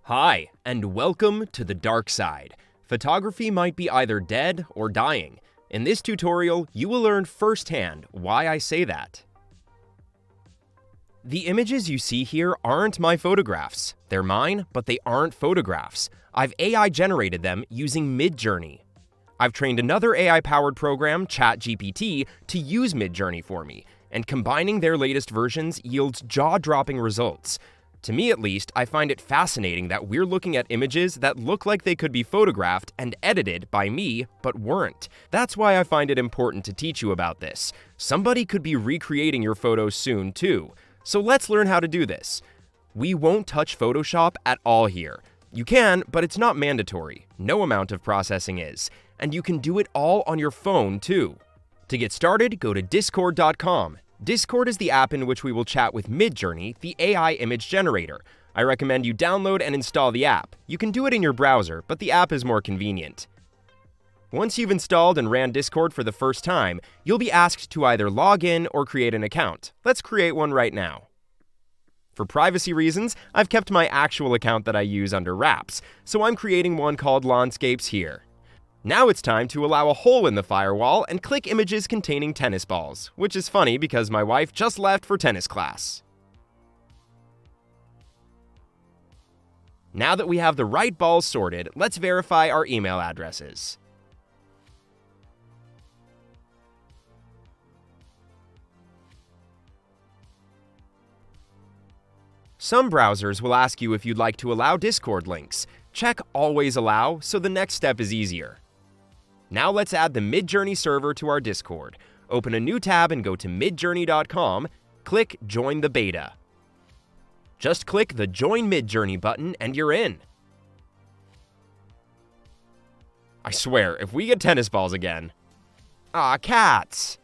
Hi, and welcome to the dark side. Photography might be either dead or dying. In this tutorial, you will learn firsthand why I say that. The images you see here aren't my photographs. They're mine, but they aren't photographs. I've AI generated them using Midjourney. I've trained another AI-powered program, ChatGPT, to use Midjourney for me, and combining their latest versions yields jaw-dropping results. To me at least, I find it fascinating that we're looking at images that look like they could be photographed and edited by me, but weren't. That's why I find it important to teach you about this. Somebody could be recreating your photos soon, too. So let's learn how to do this. We won't touch Photoshop at all here. You can, but it's not mandatory. No amount of processing is. And you can do it all on your phone, too. To get started, go to discord.com. Discord is the app in which we will chat with Midjourney, the AI image generator. I recommend you download and install the app. You can do it in your browser, but the app is more convenient. Once you've installed and ran Discord for the first time, you'll be asked to either log in or create an account. Let's create one right now. For privacy reasons, I've kept my actual account that I use under wraps, so I'm creating one called Landscapes here. Now it's time to allow a hole in the firewall and click images containing tennis balls, which is funny because my wife just left for tennis class. Now that we have the right balls sorted, let's verify our email addresses. Some browsers will ask you if you'd like to allow Discord links. Check Always Allow so the next step is easier. Now let's add the Midjourney server to our Discord. Open a new tab and go to midjourney.com. Click Join the Beta. Just click the Join Midjourney button and you're in. I swear, if we get tennis balls again. Ah, cats!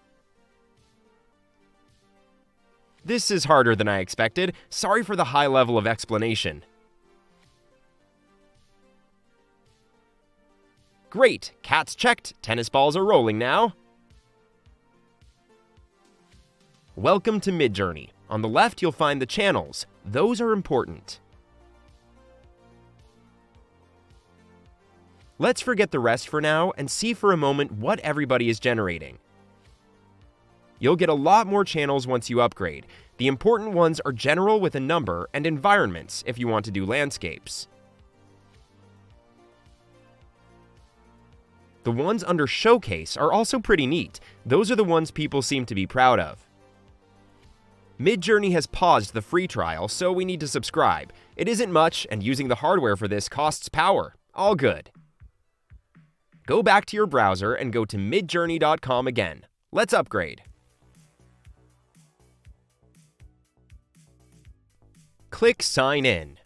This is harder than I expected. Sorry for the high level of explanation. Great! Cats checked. Tennis balls are rolling now. Welcome to Midjourney. On the left, you'll find the channels. Those are important. Let's forget the rest for now and see for a moment what everybody is generating. You'll get a lot more channels once you upgrade. The important ones are general with a number and environments if you want to do landscapes. The ones under Showcase are also pretty neat. Those are the ones people seem to be proud of. Midjourney has paused the free trial, so we need to subscribe. It isn't much, and using the hardware for this costs power. All good. Go back to your browser and go to midjourney.com again. Let's upgrade. Click Sign In.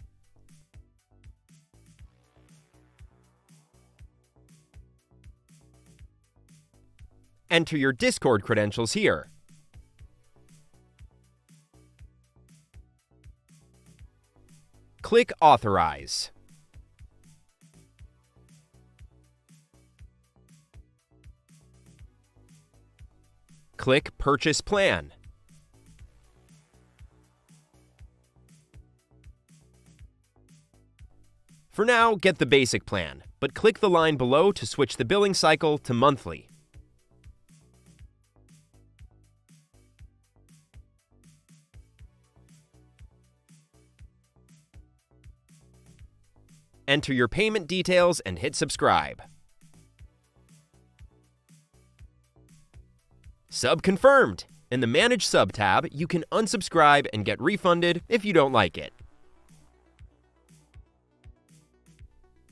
Enter your Discord credentials here. Click Authorize. Click Purchase Plan. For now, get the basic plan, but click the line below to switch the billing cycle to monthly. Enter your payment details and hit subscribe. Sub confirmed! In the Manage Sub tab, you can unsubscribe and get refunded if you don't like it.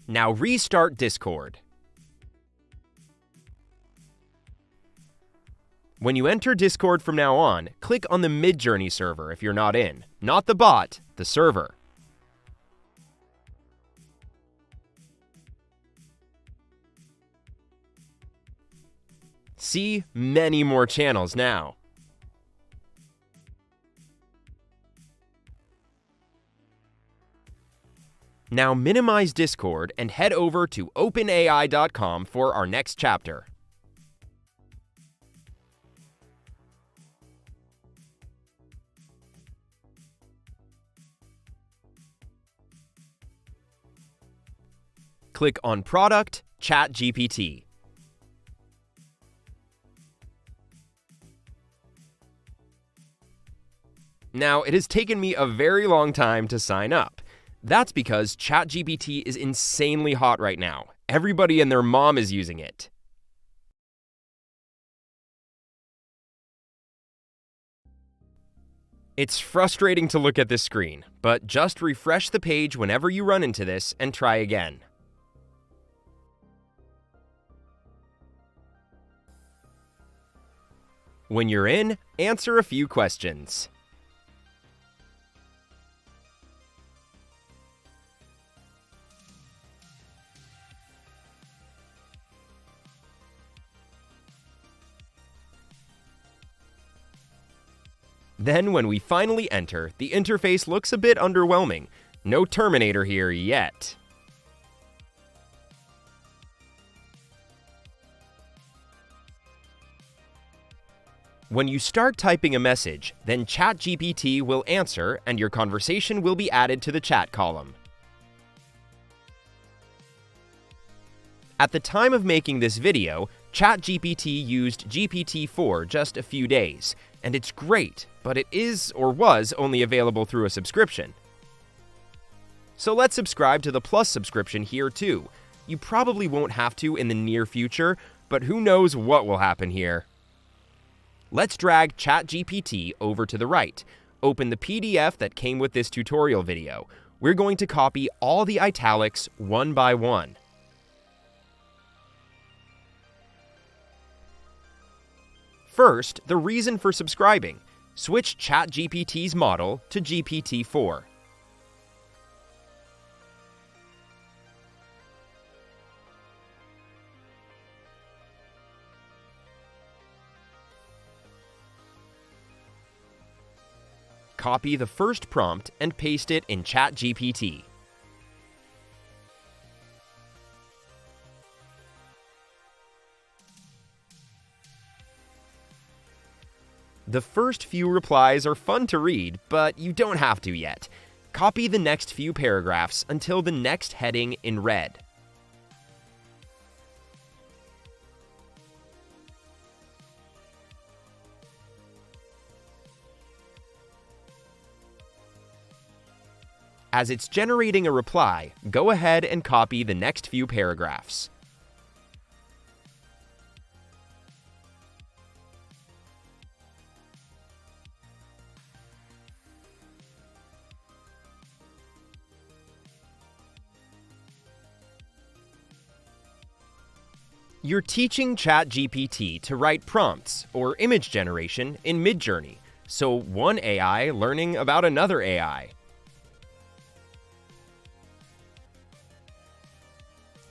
Now restart Discord. When you enter Discord from now on, click on the Midjourney server if you're not in. Not the bot, the server. See many more channels now. Now minimize Discord and head over to openai.com for our next chapter. Click on Product, ChatGPT. Now, it has taken me a very long time to sign up. That's because ChatGPT is insanely hot right now. Everybody and their mom is using it. It's frustrating to look at this screen, but just refresh the page whenever you run into this and try again. When you're in, answer a few questions. Then, when we finally enter, the interface looks a bit underwhelming. No Terminator here yet. When you start typing a message, then ChatGPT will answer and your conversation will be added to the chat column. At the time of making this video, ChatGPT used GPT-4 just a few days, and it's great, but it is or was only available through a subscription. So let's subscribe to the Plus subscription here too. You probably won't have to in the near future, but who knows what will happen here. Let's drag ChatGPT over to the right. Open the PDF that came with this tutorial video. We're going to copy all the italics one by one. First, the reason for subscribing. Switch ChatGPT's model to GPT-4. Copy the first prompt and paste it in ChatGPT. The first few replies are fun to read, but you don't have to yet. Copy the next few paragraphs until the next heading in red. As it's generating a reply, go ahead and copy the next few paragraphs. You're teaching ChatGPT to write prompts or image generation in Midjourney, so one AI learning about another AI.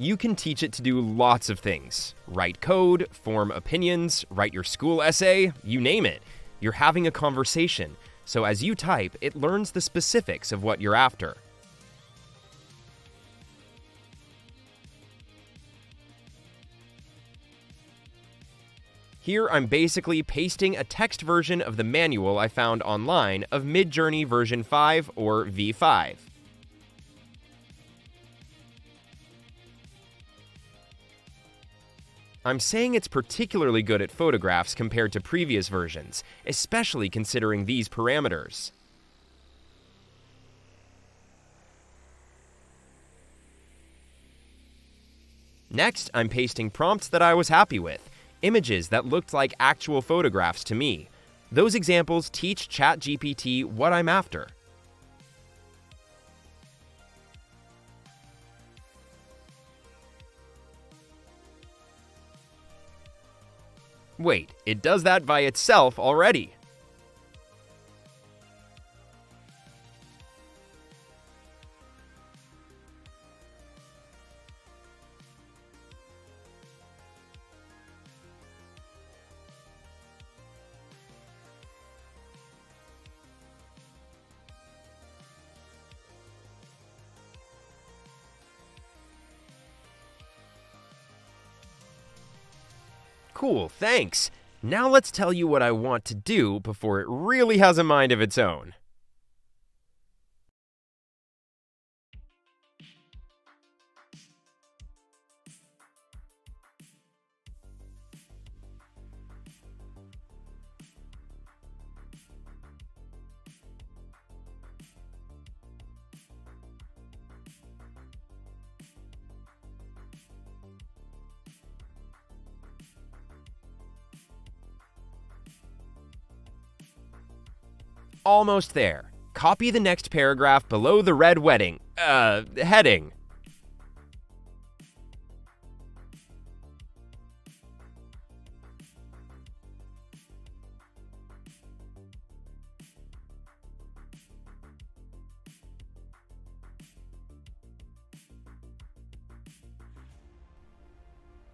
You can teach it to do lots of things. Write code, form opinions, write your school essay, you name it. You're having a conversation, so as you type, it learns the specifics of what you're after. Here, I'm basically pasting a text version of the manual I found online of Midjourney version 5 or V5. I'm saying it's particularly good at photographs compared to previous versions, especially considering these parameters. Next, I'm pasting prompts that I was happy with. Images that looked like actual photographs to me. Those examples teach ChatGPT what I'm after. Wait, it does that by itself already. Cool, thanks. Now let's tell you what I want to do before it really has a mind of its own. Almost there. Copy the next paragraph below the red heading.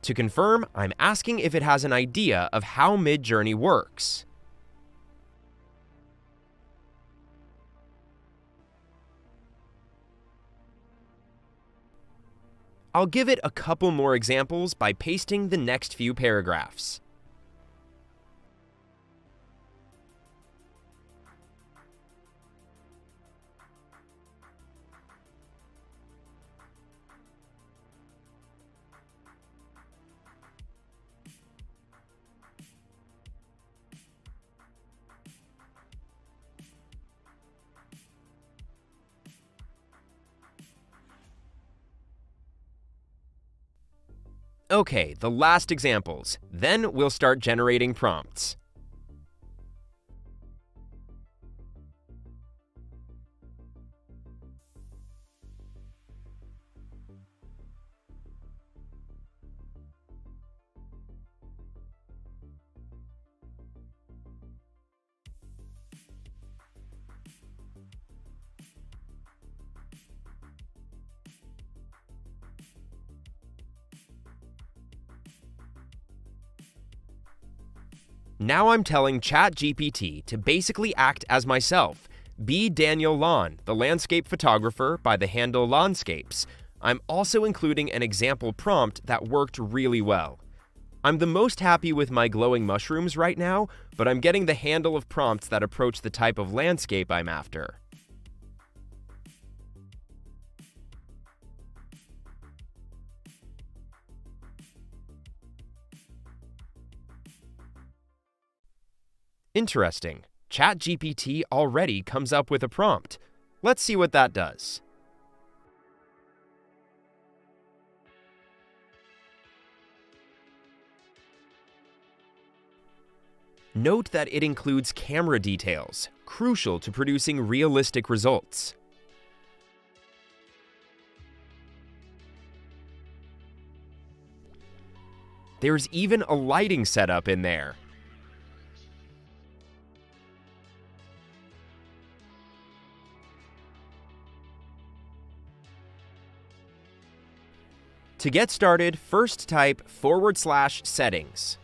To confirm, I'm asking if it has an idea of how Midjourney works. I'll give it a couple more examples by pasting the next few paragraphs. Okay, the last examples. Then we'll start generating prompts. Now I'm telling ChatGPT to basically act as myself. Be Daniel Laan, the landscape photographer by the handle Landscapes. I'm also including an example prompt that worked really well. I'm the most happy with my glowing mushrooms right now, but I'm getting the handle of prompts that approach the type of landscape I'm after. Interesting. ChatGPT already comes up with a prompt. Let's see what that does. Note that it includes camera details, crucial to producing realistic results. There's even a lighting setup in there. To get started, first type /settings.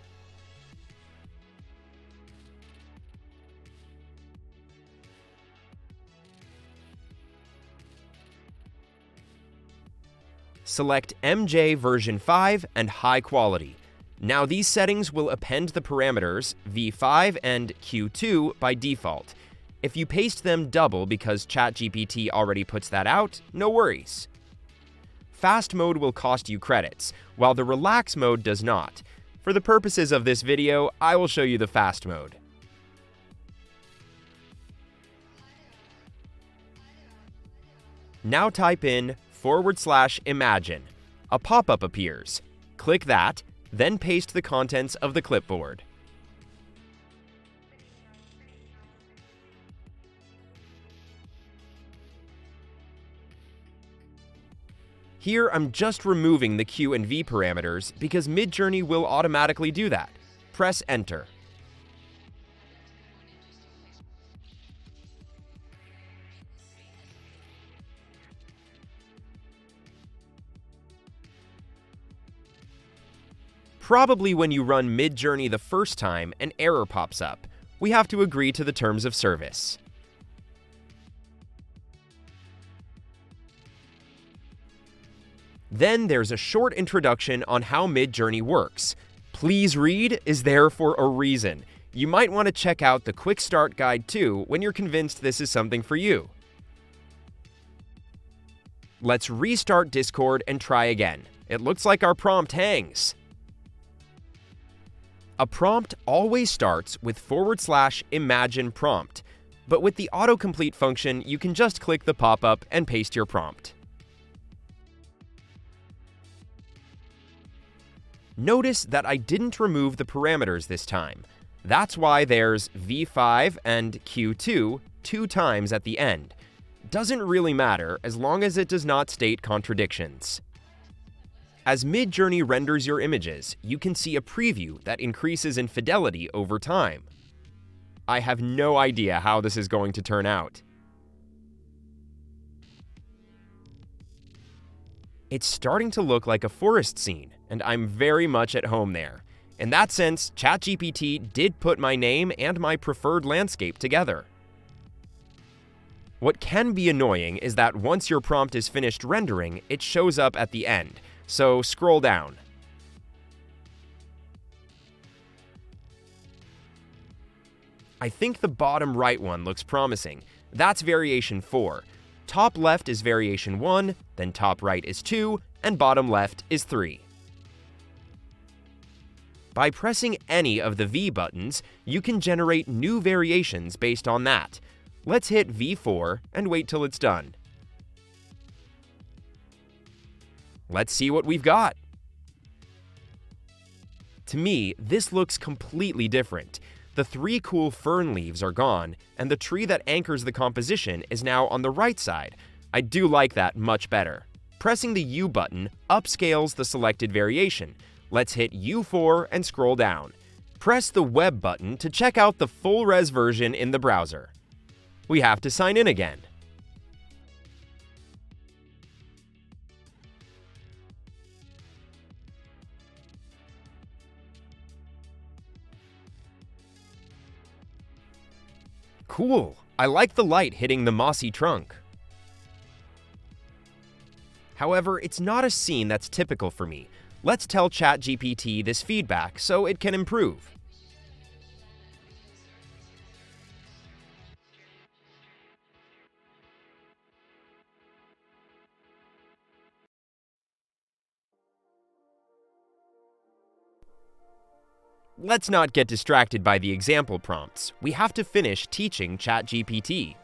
Select MJ version 5 and high quality. Now these settings will append the parameters V5 and Q2 by default. If you paste them double because ChatGPT already puts that out, no worries. Fast mode will cost you credits, while the relax mode does not. For the purposes of this video, I will show you the fast mode. Now type in /imagine. A pop-up appears. Click that, then paste the contents of the clipboard. Here, I'm just removing the Q and V parameters because Midjourney will automatically do that. Press Enter. Probably when you run Midjourney the first time, an error pops up. We have to agree to the terms of service. Then there's a short introduction on how Midjourney works. Please read is there for a reason. You might want to check out the Quick Start Guide too when you're convinced this is something for you. Let's restart Discord and try again. It looks like our prompt hangs. A prompt always starts with /imagine prompt, but with the autocomplete function, you can just click the pop-up and paste your prompt. Notice that I didn't remove the parameters this time. That's why there's V5 and Q2 2 times at the end. Doesn't really matter as long as it does not state contradictions. As Midjourney renders your images, you can see a preview that increases in fidelity over time. I have no idea how this is going to turn out. It's starting to look like a forest scene, and I'm very much at home there. In that sense, ChatGPT did put my name and my preferred landscape together. What can be annoying is that once your prompt is finished rendering, it shows up at the end, so scroll down. I think the bottom right one looks promising. That's variation 4. Top left is variation 1, then top right is 2, and bottom left is 3. By pressing any of the V buttons, you can generate new variations based on that. Let's hit V4 and wait till it's done. Let's see what we've got. To me, this looks completely different. The 3 cool fern leaves are gone, and the tree that anchors the composition is now on the right side. I do like that much better. Pressing the U button upscales the selected variation. Let's hit U4 and scroll down. Press the Web button to check out the full-res version in the browser. We have to sign in again. Cool! I like the light hitting the mossy trunk. However, it's not a scene that's typical for me. Let's tell ChatGPT this feedback so it can improve. Let's not get distracted by the example prompts. We have to finish teaching ChatGPT.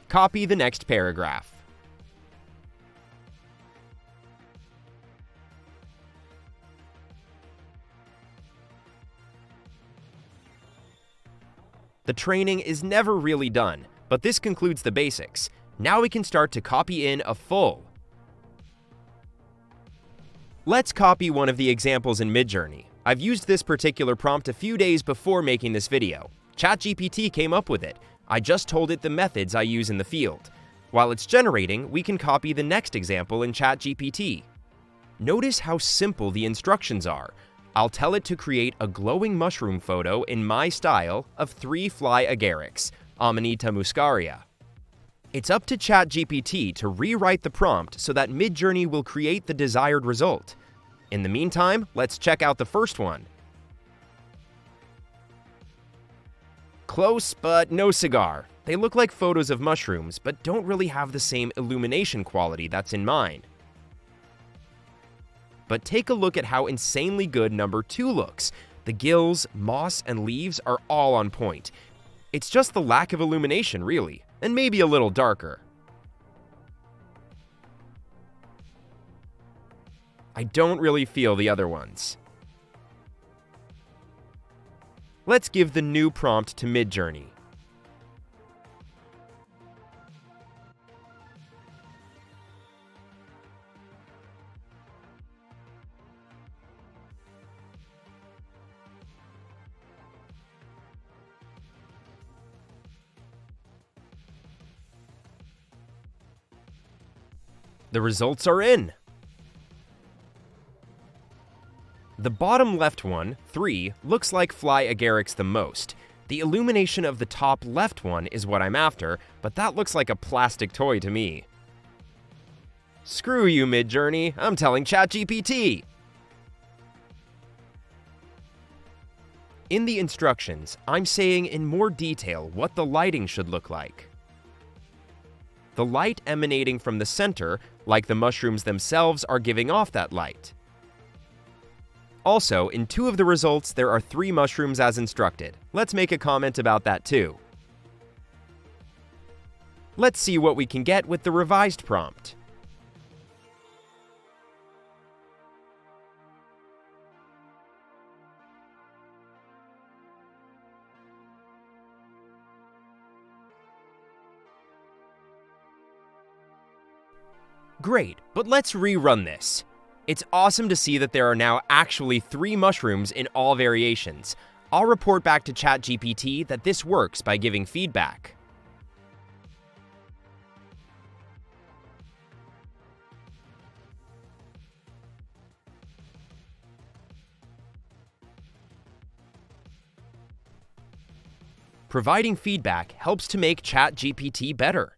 Copy the next paragraph. The training is never really done, but this concludes the basics. Now we can start to copy in a full. Let's copy one of the examples in Midjourney. I've used this particular prompt a few days before making this video. ChatGPT came up with it. I just told it the methods I use in the field. While it's generating, we can copy the next example in ChatGPT. Notice how simple the instructions are. I'll tell it to create a glowing mushroom photo in my style of 3 fly agarics, Amanita muscaria. It's up to ChatGPT to rewrite the prompt so that Midjourney will create the desired result. In the meantime, let's check out the first one. Close, but no cigar. They look like photos of mushrooms, but don't really have the same illumination quality that's in mine. But take a look at how insanely good number 2 looks. The gills, moss, and leaves are all on point. It's just the lack of illumination, really, and maybe a little darker. I don't really feel the other ones. Let's give the new prompt to Midjourney. The results are in! The bottom left one, 3, looks like fly agarics the most. The illumination of the top left one is what I'm after, but that looks like a plastic toy to me. Screw you, Midjourney, I'm telling ChatGPT! In the instructions, I'm saying in more detail what the lighting should look like. The light emanating from the center, like the mushrooms themselves, are giving off that light. Also, in 2 of the results, there are 3 mushrooms as instructed. Let's make a comment about that too. Let's see what we can get with the revised prompt. Great, but let's rerun this. It's awesome to see that there are now actually 3 mushrooms in all variations. I'll report back to ChatGPT that this works by giving feedback. Providing feedback helps to make ChatGPT better.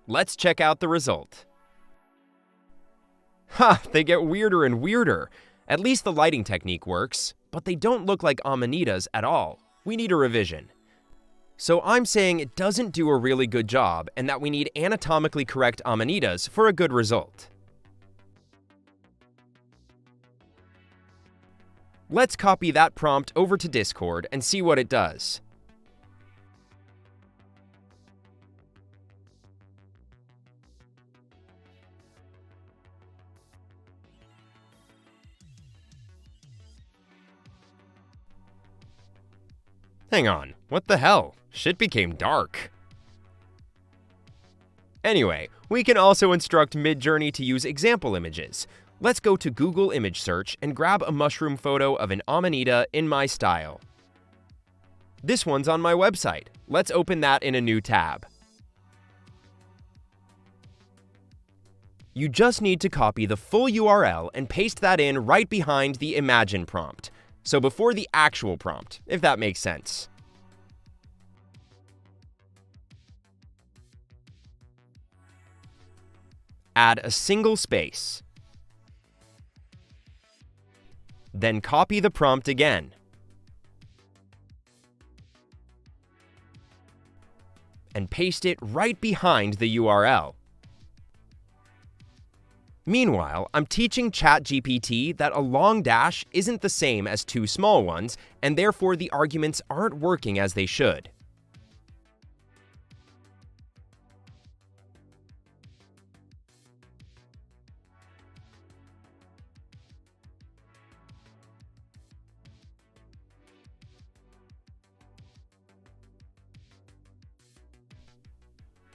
Let's check out the result. Ha! They get weirder and weirder. At least the lighting technique works, but they don't look like amanitas at all. We need a revision. So I'm saying it doesn't do a really good job and that we need anatomically correct amanitas for a good result. Let's copy that prompt over to Discord and see what it does. Hang on, what the hell? Shit became dark. Anyway, we can also instruct Midjourney to use example images. Let's go to Google Image Search and grab a mushroom photo of an amanita in my style. This one's on my website. Let's open that in a new tab. You just need to copy the full URL and paste that in right behind the Imagine prompt. So before the actual prompt, if that makes sense. Add a single space. Then copy the prompt again. And paste it right behind the URL. Meanwhile, I'm teaching ChatGPT that a long dash isn't the same as 2 small ones, and therefore the arguments aren't working as they should.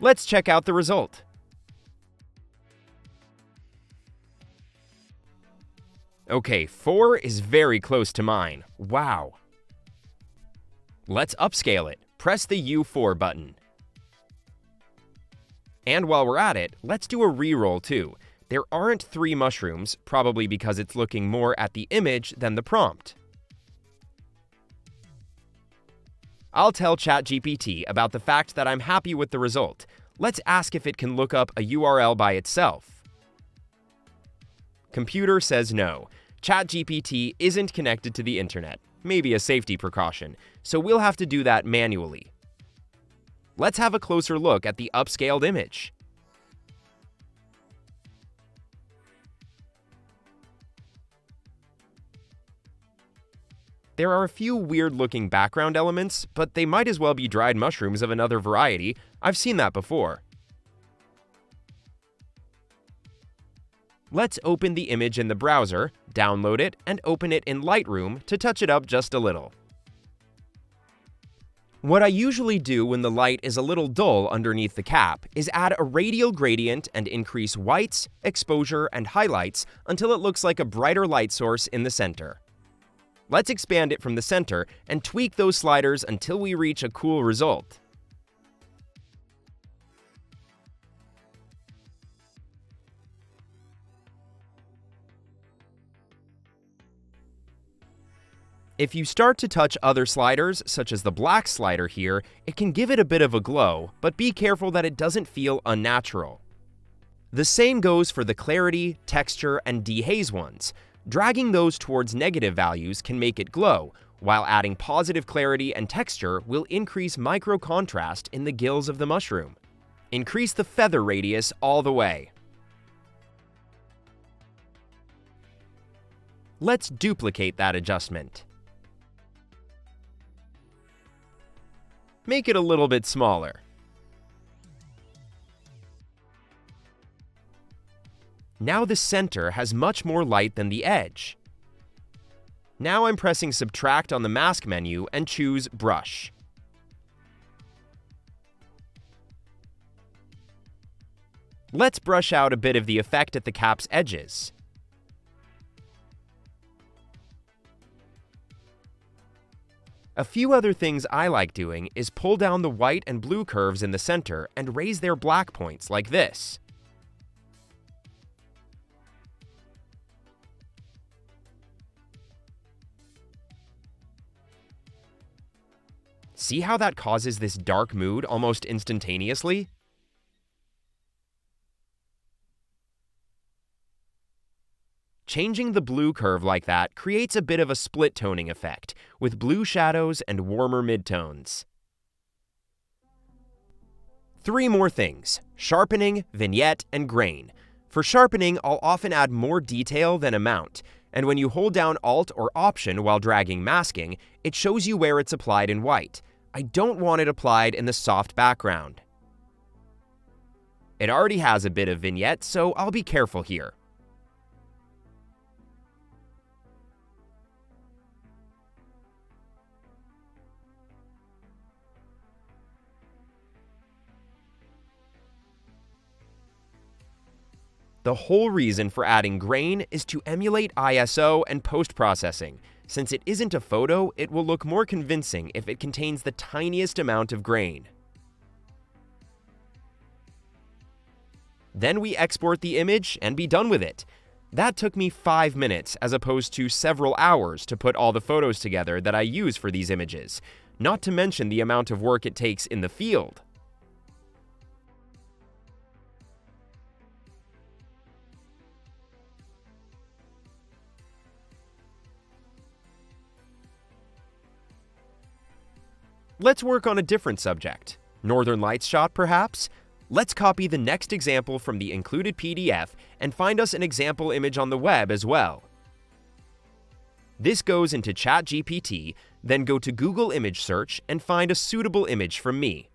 Let's check out the result. Okay, 4 is very close to mine. Wow. Let's upscale it. Press the U4 button. And while we're at it, let's do a reroll too. There aren't 3 mushrooms, probably because it's looking more at the image than the prompt. I'll tell ChatGPT about the fact that I'm happy with the result. Let's ask if it can look up a URL by itself. Computer says no. ChatGPT isn't connected to the internet. Maybe a safety precaution, so we'll have to do that manually. Let's have a closer look at the upscaled image. There are a few weird-looking background elements, but they might as well be dried mushrooms of another variety. I've seen that before. Let's open the image in the browser, download it, and open it in Lightroom to touch it up just a little. What I usually do when the light is a little dull underneath the cap is add a radial gradient and increase whites, exposure, and highlights until it looks like a brighter light source in the center. Let's expand it from the center and tweak those sliders until we reach a cool result. If you start to touch other sliders, such as the black slider here, it can give it a bit of a glow, but be careful that it doesn't feel unnatural. The same goes for the clarity, texture, and dehaze ones. Dragging those towards negative values can make it glow, while adding positive clarity and texture will increase micro contrast in the gills of the mushroom. Increase the feather radius all the way. Let's duplicate that adjustment. Make it a little bit smaller. Now the center has much more light than the edge. Now I'm pressing Subtract on the Mask menu and choose Brush. Let's brush out a bit of the effect at the cap's edges. A few other things I like doing is pull down the white and blue curves in the center and raise their black points like this. See how that causes this dark mood almost instantaneously? Changing the blue curve like that creates a bit of a split toning effect, with blue shadows and warmer midtones. 3 more things: sharpening, vignette, and grain. For sharpening, I'll often add more detail than amount, and when you hold down Alt or Option while dragging masking, it shows you where it's applied in white. I don't want it applied in the soft background. It already has a bit of vignette, so I'll be careful here. The whole reason for adding grain is to emulate ISO and post-processing. Since it isn't a photo, it will look more convincing if it contains the tiniest amount of grain. Then we export the image and be done with it. That took me 5 minutes as opposed to several hours to put all the photos together that I use for these images, not to mention the amount of work it takes in the field. Let's work on a different subject. Northern Lights shot, perhaps? Let's copy the next example from the included PDF and find us an example image on the web as well. This goes into ChatGPT, then go to Google Image Search and find a suitable image from me.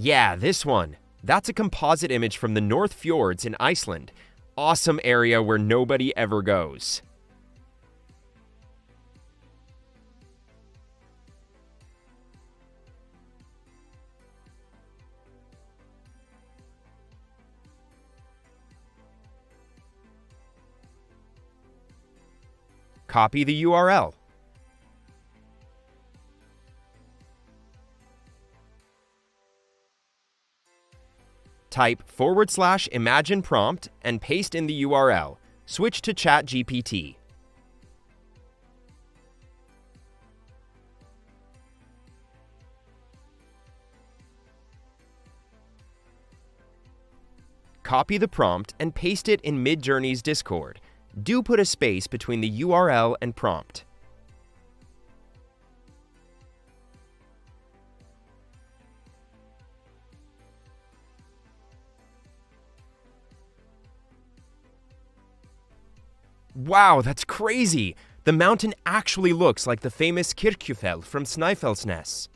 Yeah, this one. That's a composite image from the North Fjords in Iceland. Awesome area where nobody ever goes. Copy the URL. Type /imagine prompt and paste in the URL. Switch to ChatGPT. Copy the prompt and paste it in Midjourney's Discord. Do put a space between the URL and prompt. Wow, that's crazy! The mountain actually looks like the famous Kirkjufell from Snæfellsnes.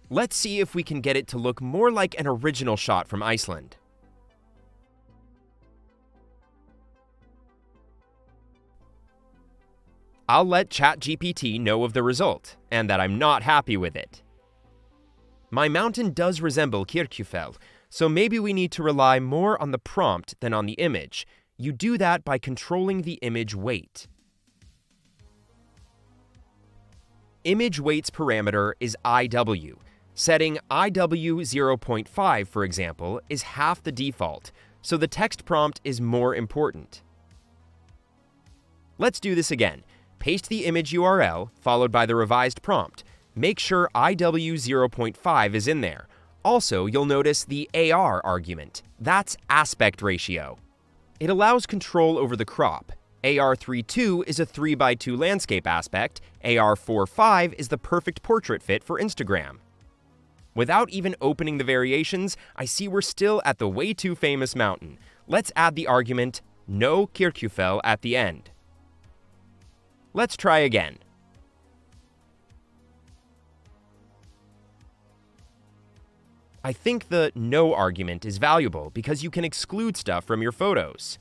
Let's see if we can get it to look more like an original shot from Iceland. I'll let ChatGPT know of the result, and that I'm not happy with it. My mountain does resemble Kirkjufell, so maybe we need to rely more on the prompt than on the image. You do that by controlling the image weight. Image weight's parameter is IW. Setting IW 0.5, for example, is half the default, so the text prompt is more important. Let's do this again. Paste the image URL, followed by the revised prompt. Make sure IW 0.5 is in there. Also, you'll notice the AR argument. That's aspect ratio. It allows control over the crop. AR32 is a 3:2 landscape aspect. AR45 is the perfect portrait fit for Instagram. Without even opening the variations, I see we're still at the way too famous mountain. Let's add the argument no Kirkjufell at the end. Let's try again. I think the no argument is valuable because you can exclude stuff from your photos.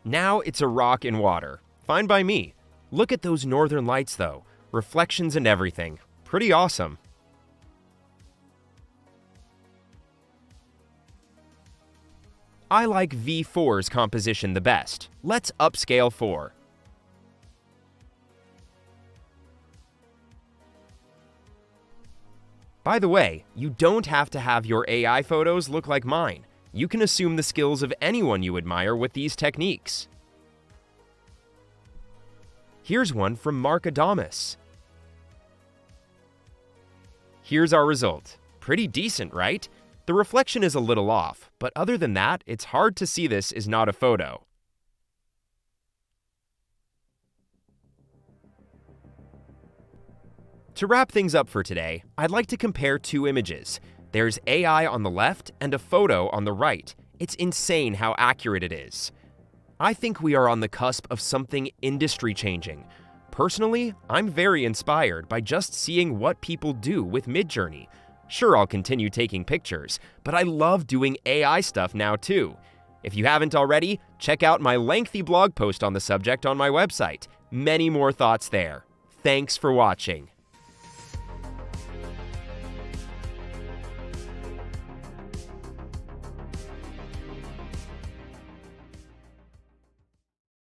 Now it's a rock in water. Fine by me. Look at those northern lights though. Reflections and everything. Pretty awesome. I like V4's composition the best. Let's upscale 4. By the way, you don't have to have your AI photos look like mine. You can assume the skills of anyone you admire with these techniques. Here's one from Mark Adamus. Here's our result. Pretty decent, right? The reflection is a little off, but other than that, it's hard to see this is not a photo. To wrap things up for today, I'd like to compare two images. There's AI on the left and a photo on the right. It's insane how accurate it is. I think we are on the cusp of something industry-changing. Personally, I'm very inspired by just seeing what people do with Midjourney. Sure, I'll continue taking pictures, but I love doing AI stuff now too. If you haven't already, check out my lengthy blog post on the subject on my website. Many more thoughts there. Thanks for watching.